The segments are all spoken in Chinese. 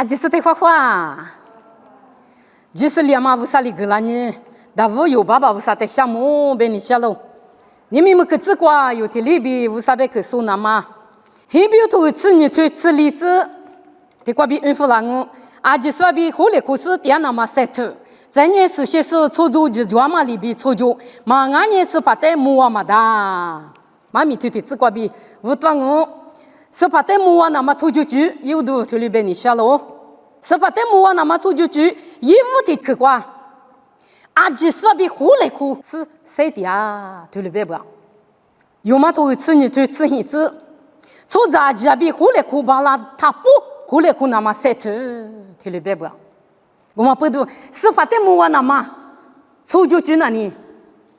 就是的话，就是连嘛，乌萨里格拉呢，大夫有爸爸乌萨的项目被你下喽。你们个自瓜有的里边乌萨被克苏那嘛，还比有头次你推吃例子，的瓜比孕妇啦我，就是话比后来可是点那么塞头，在年是些是出租就专门里边出租，嘛俺年是把带木啊嘛的，妈咪推的自瓜比乌端我。是怕带木啊，那么出去有都推里边你下喽。是怕带木啊，那么出去衣服的去qua，就是比后来苦是谁的啊？推里边不？有嘛头吃你推吃一次，出杂技比后来苦巴拉他不后来苦那么塞头推里边不？我们不都是怕带木啊，那么出去那里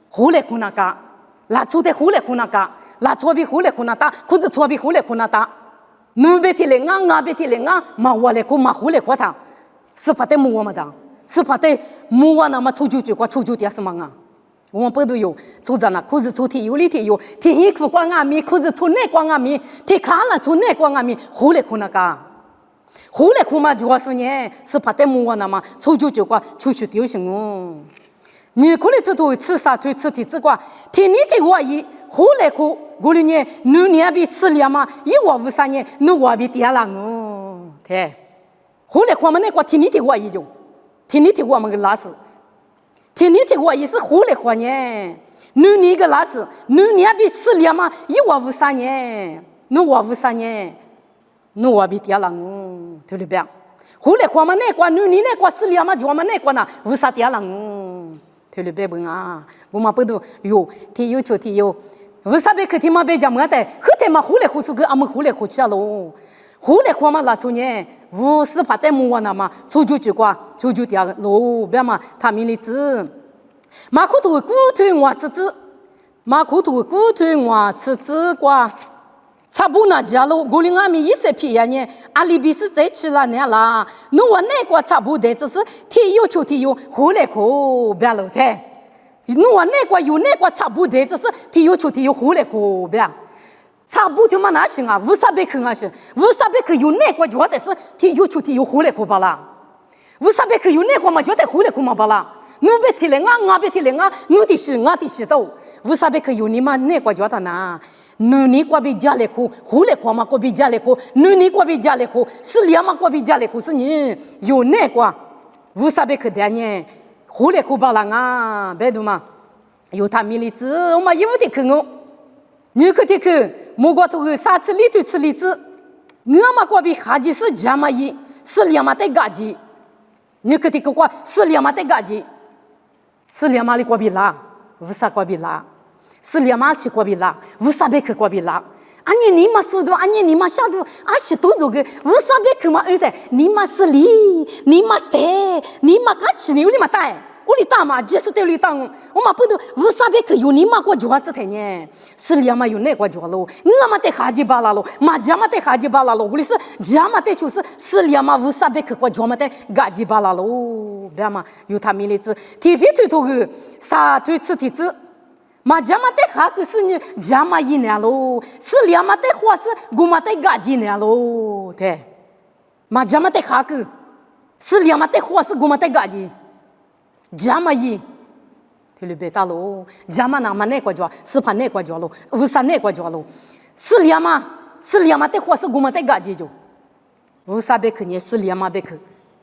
后来苦那个，拉出的后来苦那个。拉错比后来可能打，可是错比后来可能打。努别提领啊，俺别提领啊，嘛我来过嘛后来过他，是怕得木我们的，是怕得木我那么出去过出去点什么啊？我们不都有出着呢，可是出题有里题有，题一副光阿米，可是出那光阿米，题看了出那光阿米，后来可能个，后来可嘛主要是呢，是怕得木我那么出去过出去丢行哦。你可能都吃啥推吃的这个，听你的话一后来可过了年，你年比4年嘛，一我53年，你我比第二了哦，对。后来我们那个听你的话一就，听你的我们个老师，听你的话也是后来过年，你个老师，你年比4年嘛，一我53年，你我53年，你我比第二了哦，对不对？后来我们那个你那个4年嘛，就我们那个呢，53第二了哦。对了，别问啊！我们不都有，提有就提有，为啥别去提嘛？别讲么的，后头嘛后来后头个俺们后来过去了喽。后来我们那时候呢，50怕带木啊那嘛，出去过，出去点喽，别嘛他们的字，马可头骨头我吃字，马可头骨头我吃字过。差不多家喽，我领俺们一些皮呀呢，阿里比是在吃了呢啦。侬我那个差不多，只是提有就提有，后来可别了的。侬我那个有那个差不多，只是提有就提有，后来可别。差不多嘛那行啊，乌啥别去啊是，乌啥别去有那个觉得是提有就提有，后来可罢了。乌啥别去有那个嘛觉得后来可嘛罢了。侬别提了啊，俺别提了啊，侬的是俺的是都，乌啥别去有你嘛那个觉得呢？你过比家里苦，后来过嘛过比家里苦，你过比家里苦，4年嘛过比家里苦，是你有那个，乌啥别去的呢？后来苦罢了啊，别读嘛，有他米粒子，我嘛衣服的去我，你去的去，莫过头啥子里头吃里子，我嘛过比哈几是家嘛一，4年嘛得嘎叽，你去的去过4年嘛得嘎叽，4年嘛里过比拉，乌啥过比拉。是两码去过比拉，乌啥别去过比拉。俺你嘛速度，俺你嘛下度，俺是多多个，乌啥别去嘛的，你嘛是里，你嘛塞，你嘛干起你有你嘛带，我里打嘛，就是对里打，我嘛不都乌啥别去有你嘛过脚子的呢？是两嘛有那个脚喽，我嘛得哈几巴拉喽，嘛家嘛得哈几巴拉喽，我里是家嘛得就是是两嘛乌啥别去过脚嘛得嘎几巴拉喽，别嘛有他米粒子，提皮推头个啥推吃提子。嘛家嘛得哈个是你家嘛一年喽，是两嘛得花是我嘛得嘎几年喽，对，嘛家嘛得哈个，是两嘛得花是我嘛得嘎几，家嘛一，对了别打喽，家嘛那嘛那个叫是怕那个叫喽，为啥那个叫喽？是两嘛得花是我嘛得嘎几就，为啥别去呢？是两嘛别去，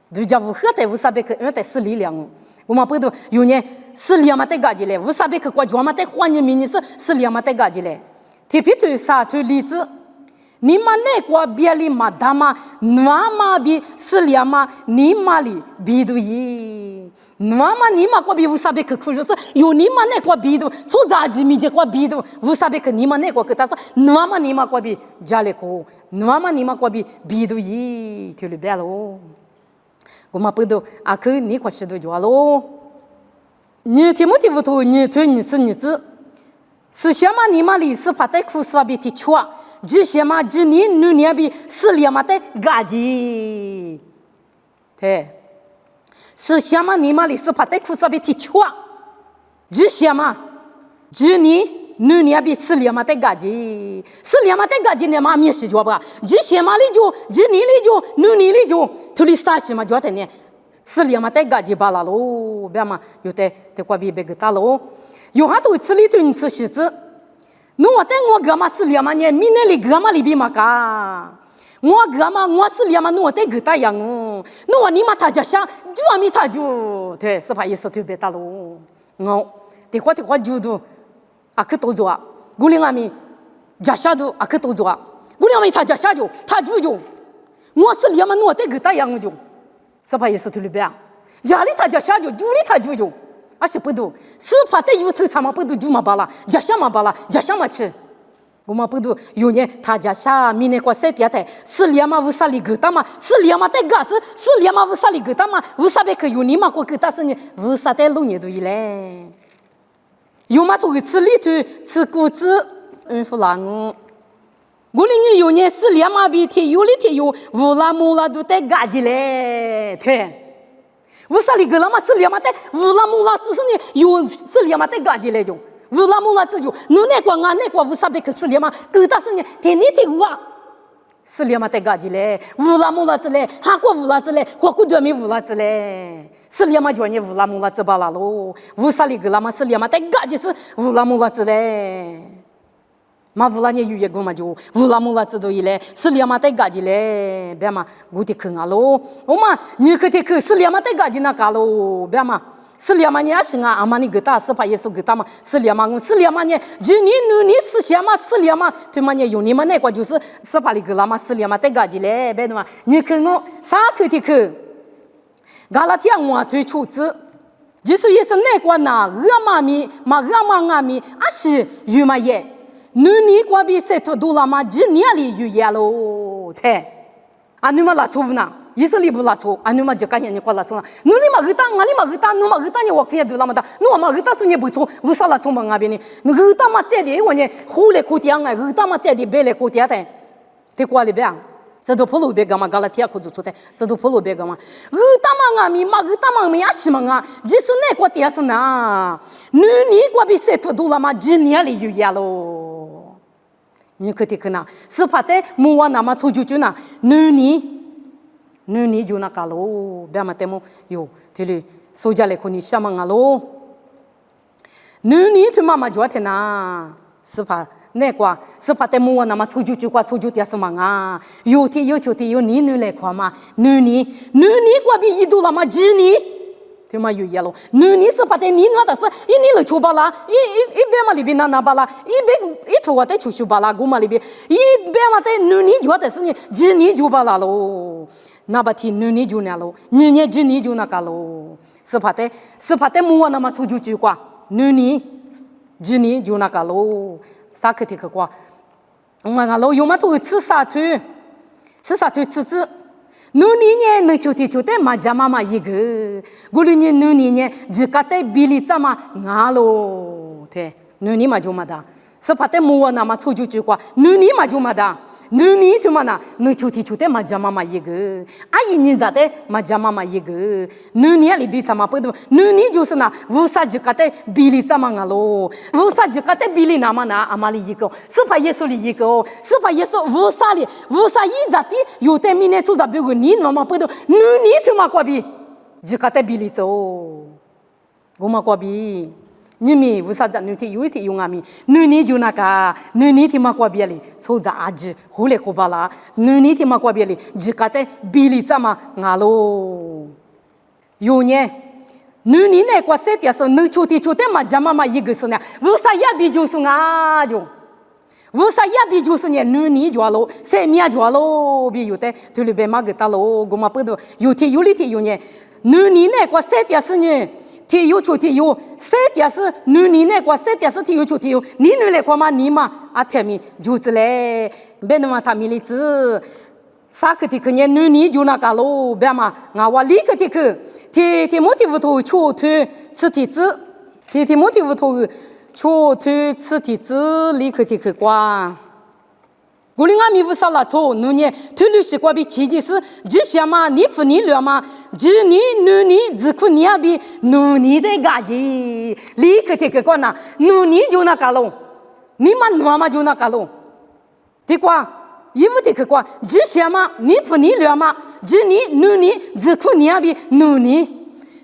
人家乌黑的为啥别去？因为得是力量哦。我们不都有呢？4年嘛得嘎叽嘞，乌啥别去过脚嘛得换你明年是4年嘛得嘎叽嘞。特别对啥对例子，你嘛那个别里嘛大嘛，哪嘛比4年嘛你嘛里比度伊，哪嘛你嘛过比乌啥别去苦就是有你嘛那个比度，出杂技米就过比度，乌啥别去你嘛那个他说哪嘛你嘛过比家里苦，哪嘛你嘛过比度伊，就了别喽。我们不都阿克你快些都叫喽！你听没听不懂？你推你是你子，是什么？你嘛里是怕带苦是比提错，只什么？只你年比4年嘛带嘎叽，对，是什么？你嘛里是怕带苦是比提错，只什么？只你女尼比斯里马的嘎吉，斯里马的嘎吉呢嘛面是做吧？吉些嘛里做，吉尼里做，女尼里做，图里啥西嘛做的呢？斯里马的嘎吉巴拉喽，别嘛有的得过比别个大喽，有哈都吃里顿吃西子，我等我干嘛斯里马呢？明年里干嘛里比嘛嘎？我干嘛我斯里马我得个大样哦，我你嘛他家想，就咪他就对，是怕意思特别大喽，我得花就都。啊，可多做啊！古灵阿米家下都啊，可多做啊！古灵阿米他家下就他就，我是连嘛我得给他养就，是怕也是对了呗？家里他家下就，家里他就，啊是不多，是怕得有头他嘛不多就嘛罢了，家下嘛罢了，家下嘛吃，我嘛不多有年他家下明年过7天的，是连嘛无啥里给他嘛，是连嘛得干是连嘛无啥里给他嘛，无啥别可有你嘛过给他是呢，无啥得路年都一嘞。有嘛做个吃里头吃谷子，弗拉我里你有年是两马比天有里天有，乌拉木拉都得嘎叽嘞，对，乌啥里个拉嘛是两马得乌拉木拉只是呢有是两马得嘎叽嘞就，乌拉木拉只就，侬那个俺那个乌啥别个是两马，个大是呢天你天有啊。是连嘛得嘎叽嘞，乌拉木拉子嘞，韩国乌拉子嘞，火锅端面乌拉子嘞，是连嘛叫你乌拉木拉子巴拉喽，乌啥里个拉嘛是连嘛得嘎叽是乌拉木拉子嘞，嘛乌拉你有一个嘛就乌拉木拉子都一嘞，是连嘛得嘎叽嘞，别嘛我得看啊喽，我嘛你可得看是连嘛得嘎叽那嘎喽，别嘛。是两万年是啊，阿妈你给他是怕也是给他嘛，是两万是2万年，就你是想嘛是2万，对嘛你有你们那个就是怕你给他嘛是2万得个的嘞，别的嘛，你看我啥口的口，嘎拉天我推出子，就是也是那个那妈咪嘛阿咪，阿是有嘛耶，你过比$7嘛，几年里有耶喽，对，啊你们拉出呢？意思里不拉错，啊，你嘛就干些你过拉错，你嘛个打，俺你嘛个打，你嘛个打你我看都那么大，你嘛个打是你不错，为啥拉错嘛那边呢？你个打嘛带的我呢，后来苦点啊，个打嘛带的白来苦点的，得过里边，这都普罗别个嘛，搞了天苦就错的，这都普罗别个嘛，个打嘛俺咪嘛个打嘛咪也是嘛啊，就是那个点是哪，你过比$7嘛，几年里有呀喽，你可得看呐，是怕的，莫话那么出去就那，你就那个喽，别嘛得么有，对了，收家来可你想嘛个喽，你他妈妈就天呐，是怕那个是怕得么那么出去就点什么啊？有天有秋天有你来看嘛，你过比1多了嘛几年？对嘛有耶喽，你是怕得你那的是一年来出巴拉，一边嘛里边那巴拉，一边一头我得出巴拉，我嘛里边一边嘛得你就的是你几年就巴拉喽。那把天你就那喽，你就那个喽，是怕的莫那么出去过，你就那个喽，啥可提可过，我那喽有嘛都吃啥腿吃子，你呢就得嘛家妈妈一个，我你呢只搞得比例怎么俺喽，对，你嘛就嘛的，是怕的莫那么出去过，你嘛就嘛的。你他妈那，你就得嘛家妈妈一个，阿姨你咋的嘛家妈妈一个，你里比什么不多，你就是那无啥就搞得比例怎么个喽，无啥就搞得比例那么那阿妈里一个，是怕耶稣里一个，是怕耶稣无啥一咋的，有的明年做的比如你那么不多，你他妈过比，就搞得比例走，我嘛过比。你们为啥子你有一天用阿咪？你就那个，你天嘛过别哩，抽着阿吉，后来可把啦，你天嘛过别哩，只搞得比例怎么俺喽？有呢，你那个7天是你秋天嘛，家妈妈一个是呢，为啥也比就是俺就？为啥也比就是呢？你就喽，7面就喽，比有的对了别嘛个大喽，我嘛不多，有天有呢，你那个7天是呢。天有秋天有，7天是你那个7天是天有秋天有，你来看嘛你嘛啊天咪就是嘞，别那么他咪哩子，啥个的个呢你就那个喽，别嘛我立个的个，天莫天屋头秋天吃天子，天莫天屋头秋天吃天子，立个的个瓜。古里阿米乌萨拉错，你呢？推律师过比奇迹是，只想嘛，你不你了嘛？只你只可你阿比，你的嘎叽，立刻这个关呐，你就那个喽。你们诺嘛就那个喽，对瓜。衣服的可光，只些嘛，你不你了嘛，只你努你，只苦你也比努你。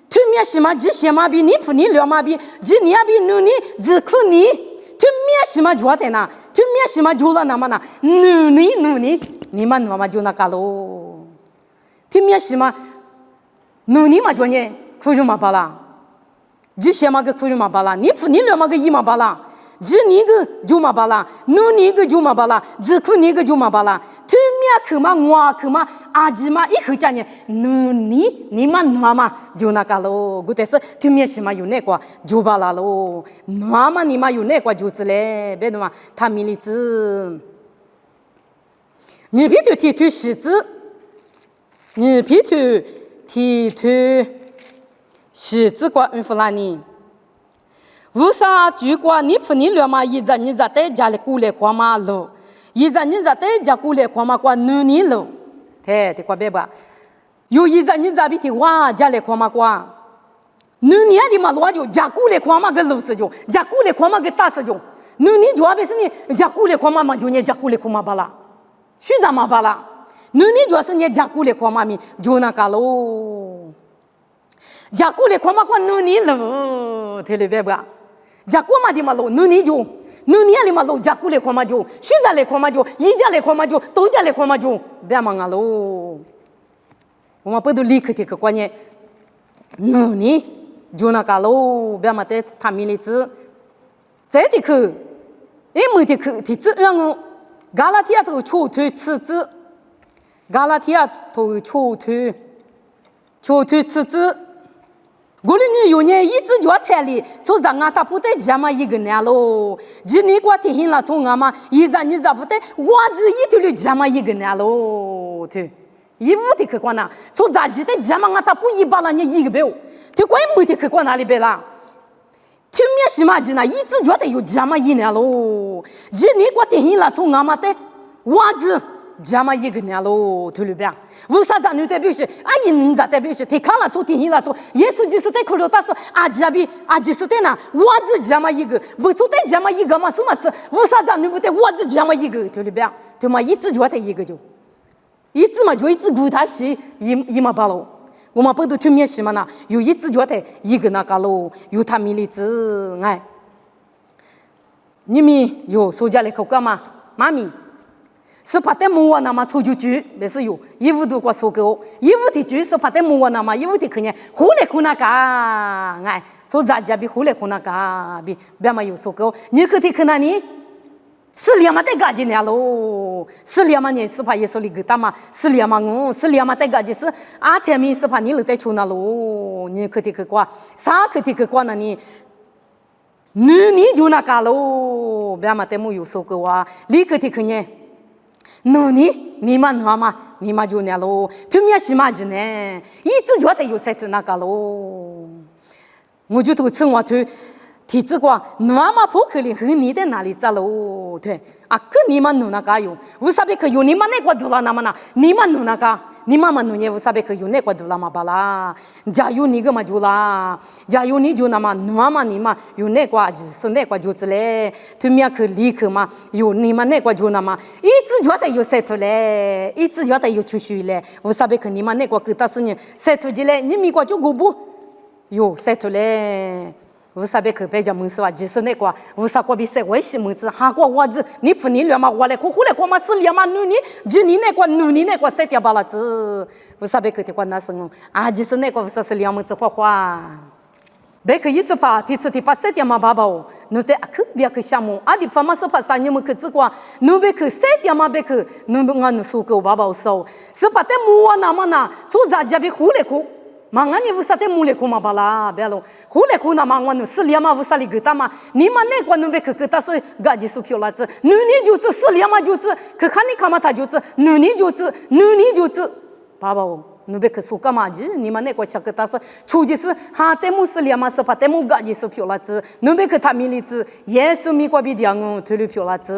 对面是嘛，只些嘛比你不你了嘛比，只你也比努你，只苦你。对面是嘛做的呢，对面是嘛做了那么呢，努你，你们诺嘛就那个喽。对面是嘛，努你嘛做呢，苦就嘛巴拉，只些嘛个苦就嘛巴拉，你不你了嘛个一嘛巴拉。只你个就嘛巴拉，努你个就嘛巴拉，只苦你个就嘛巴拉。对面去嘛，我去嘛，阿吉嘛，一口讲呢，努你们诺嘛就那个喽。古代是对面是嘛有那个就巴拉喽，诺嘛你嘛有那个就是嘞，别的嘛他米里子，你别头提头狮子，你别头提头狮子过恩弗拉尼。为啥就过你不你了嘛？一直你在在家里过来过马路，一直你在在家过来过嘛过努你路，对，对过别吧？有一直你在比的哇家里过嘛过，努你的嘛路就家过来过嘛个路是就，家过来过嘛个大是就，努你就阿别是你家过来过嘛就你家过来过嘛巴拉，谁在嘛巴拉？努你就是你家过来过嘛咪就那个喽，家过来过嘛过努你路，对了别吧？家过嘛的嘛路，努你就，努你的嘛路，家过来过嘛就，谁家来过嘛就，一家来过嘛就，都家来过嘛就，别忙啊喽。我们不都立刻的个观念，努你就那个喽，别嘛的他们的字，这的个，没的个的字让我，加拉提亚头出推次字，加拉提亚头出推次字。我哩你有年一直就台里，从咱俺他不得家嘛一个年喽，今年过天了从俺嘛，一咱你咋不得，我只一头的家嘛一个年喽，对，一屋的去过哪，从咱记得家嘛俺他不一把了你一个表，对，怪没的去过哪里边啦？对面是嘛子呢？一直觉得有家嘛一年喽，今年过天了从俺嘛的，我只。家嘛一个年喽，对了边，为啥咱女代表是？阿姨你咋代表是？提看了做，提了做，耶稣就是在口头但是阿吉比阿吉是的呢，我只家嘛一个，不是在家嘛一个嘛什么子？为啥咱女不对？我只家嘛一个，对了边，对嘛一直觉得一个就，一直嘛就一直顾他是一嘛巴喽，我们不都对面是嘛呢？有一直觉得一个那个喽，有他米粒子哎，你们有说家里口干嘛？妈咪。是怕得木那么出去住，没事有，衣服都过收购，衣服的住是怕得木那么衣服的可能，后来可那个，哎，所以咱家比后来可那个比别嘛有收购，你可得可那里，是两嘛得干净了喽，是两嘛你是怕也是里个大嘛，是两嘛我，是两嘛得干净是啊天明是怕你了得出那喽，你可得可过，啥可得可过那你。你就那个喽，别嘛得木有收购啊，你可得可呢。努你们诺嘛，你们就那喽，对面是嘛子呢？一直觉得有谁就那个喽。我就都称我对体质过，诺嘛不可能和你在哪里走喽？对，啊，跟你们努那个有，为啥别可有你们那个多了那么呢？你们努那个。你妈妈弄也为啥别可有那个多了嘛巴拉？家有你个嘛就啦，家有你就那么妈妈你嘛有那个就是那个就是嘞，对面去立刻嘛有你们那个就那么一直觉得有晒头嘞，一直觉得有出血嘞，为啥别可你们那个给他是呢晒头的嘞，你咪个就过不有晒头嘞。为啥别去别家门市哇？就是那个，为啥过比晒外些门子？哈过我子，你不你了嘛？我来过后来过嘛是了嘛？努你那个努你那个晒掉巴拉子，为啥别去的过那生啊？就是那个为啥是两门子花花？别去意思怕，第次把晒掉嘛爸爸哦，侬得啊去别去项目，啊地方嘛是怕啥你们去只过，侬别去晒掉嘛别去，侬俺侬说给我爸爸说，是怕得木啊那么那，做啥家别后来过。Manga ni vusa te mule kuma bala belo hule kuna mangwanu siliama vusa li gita ma ni ma ne kwa numbe keketa se gaji su pyola tsu nu ni ju tsu siliama ju tsu kekani kamata ju tsu nu ni ju tsu baba o numbe ke suka ma ji ni ma ne kwa shaketa se chuji se ha te mu siliama se pa te mu gaji su pyola tsu numbe ke tamili tsu yesu mi kwa bidiangu tulu pyola tsu